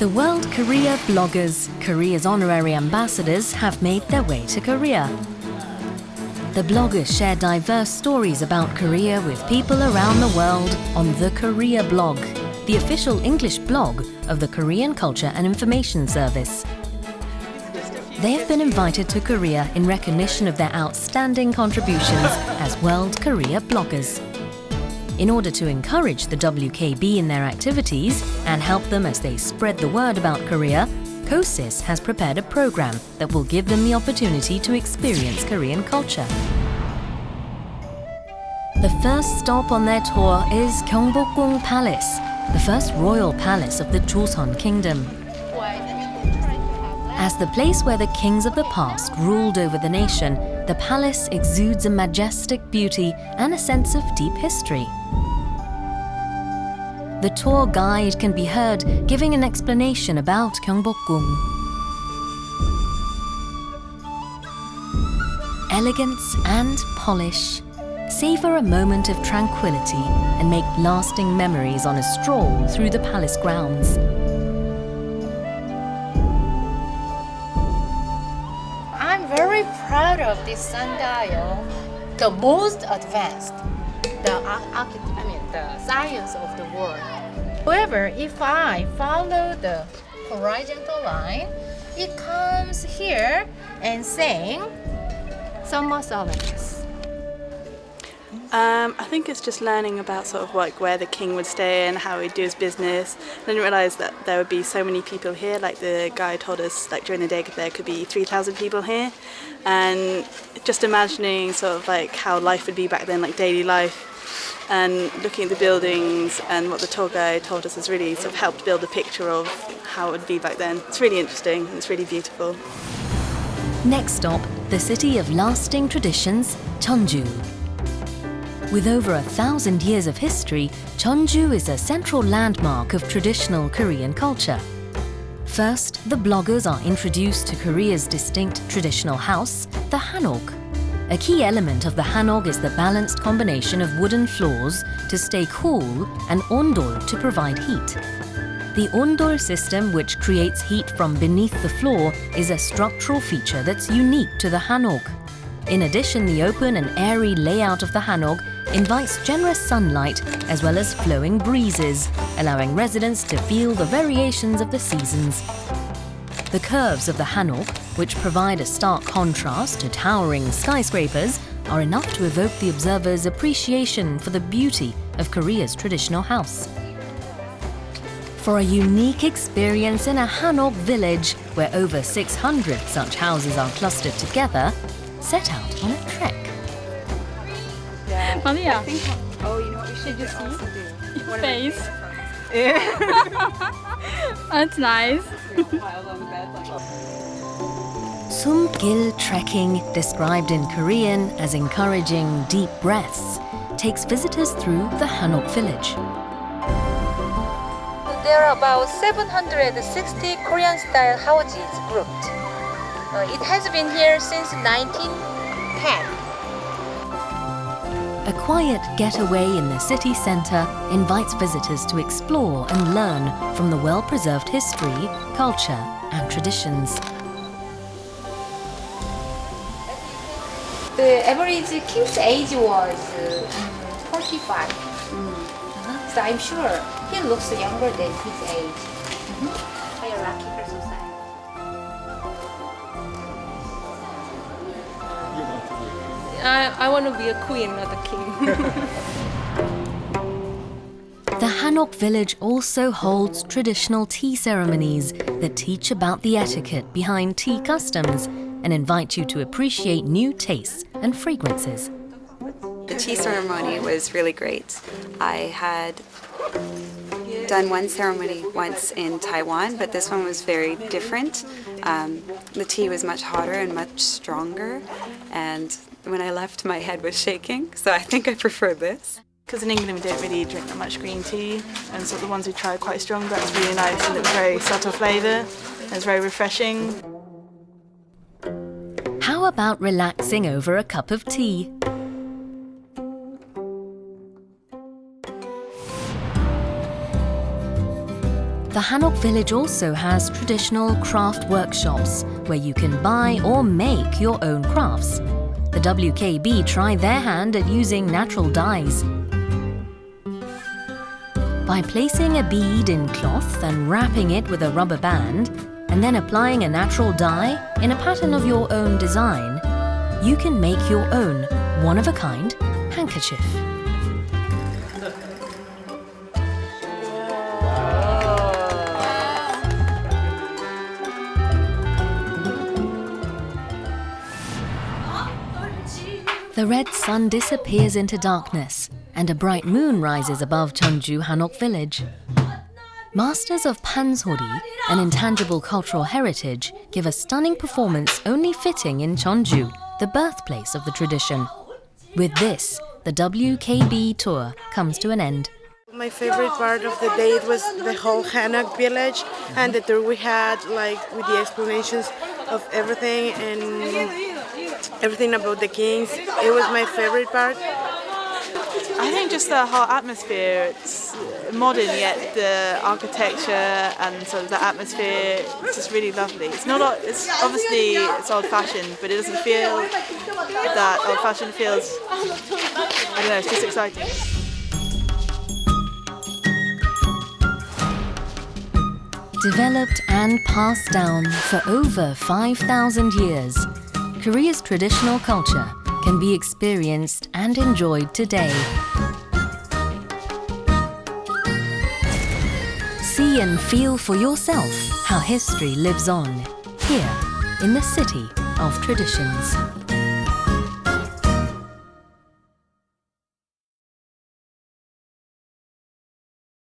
The World Korea bloggers, Korea's honorary ambassadors, have made their way to Korea. The bloggers share diverse stories about Korea with people around the world on the Korea blog, the official English blog of the Korean Culture and Information Service. They have been invited to Korea in recognition of their outstanding contributions as World Korea bloggers. In order to encourage the WKB in their activities and help them as they spread the word about Korea, COSIS has prepared a program that will give them the opportunity to experience Korean culture. The first stop on their tour is Gyeongbokgung Palace, the first royal palace of the Joseon Kingdom. As the place where the kings of the past ruled over the nation, the palace exudes a majestic beauty and a sense of deep history. The tour guide can be heard giving an explanation about Gyeongbokgung. Elegance and polish. Savor a moment of tranquility and make lasting memories on a stroll through the palace grounds. I'm very proud of this sundial, the most advanced, the science of the world. However, if I follow the horizontal line, it comes here and saying summer solstice. I think it's just learning about sort of like where the king would stay and how he'd do his business. I didn't realise that there would be so many people here. Like the guy told us, like during the day there could be 3,000 people here, and just imagining sort of like how life would be back then, like daily life, and looking at the buildings and what the tour guide told us has really sort of helped build a picture of how it would be back then. It's really interesting. It's really beautiful. Next stop, the city of lasting traditions, Jeonju. With over 1,000 years of history, Jeonju is a central landmark of traditional Korean culture. First, the bloggers are introduced to Korea's distinct traditional house, the Hanok. A key element of the Hanok is the balanced combination of wooden floors to stay cool and ondol to provide heat. The ondol system, which creates heat from beneath the floor, is a structural feature that's unique to the Hanok. In addition, the open and airy layout of the Hanok invites generous sunlight as well as flowing breezes, allowing residents to feel the variations of the seasons. The curves of the Hanok, which provide a stark contrast to towering skyscrapers, are enough to evoke the observer's appreciation for the beauty of Korea's traditional house. For a unique experience in a Hanok village where over 600 such houses are clustered together, set out on a trek. Maria, Oh, you know what we should just also do? your face. That's nice. Sumgil trekking, described in Korean as encouraging deep breaths, takes visitors through the Hanok village. There are about 760 Korean-style houses grouped. It has been here since 1910. A quiet getaway in the city centre invites visitors to explore and learn from the well-preserved history, culture and traditions. The average king's age was 45. So I'm sure he looks younger than his age. Hierarchical society. I want to be a queen, not a king. The Hanok village also holds traditional tea ceremonies that teach about the etiquette behind tea customs and invite you to appreciate new tastes and fragrances. The tea ceremony was really great. I had done one ceremony once in Taiwan, but this one was very different. The tea was much hotter and much stronger, and when I left, my head was shaking, so I think I prefer this. Because in England we don't really drink that much green tea, and so the ones we tried quite strong, but it's really nice and it's very subtle flavour, and it's very refreshing. How about relaxing over a cup of tea? The Hanok village also has traditional craft workshops where you can buy or make your own crafts. The WKB try their hand at using natural dyes. By placing a bead in cloth and wrapping it with a rubber band, and then applying a natural dye in a pattern of your own design, you can make your own one-of-a-kind handkerchief. The red sun disappears into darkness, and a bright moon rises above Jeonju Hanok village. Masters of pansori, an intangible cultural heritage, give a stunning performance only fitting in Jeonju, the birthplace of the tradition. With this, the WKB tour comes to an end. My favorite part of the day was the whole Hanok village and the tour we had, like with the explanations of everything and everything about the kings. It was my favorite part. I think just the whole atmosphere, it's modern yet the architecture and sort of the atmosphere is just really lovely. It's obviously old-fashioned, but it doesn't feel that old-fashioned. It feels, I don't know, it's just exciting. Developed and passed down for over 5,000 years, Korea's traditional culture can be experienced and enjoyed today. See and feel for yourself how history lives on, here in the City of Traditions.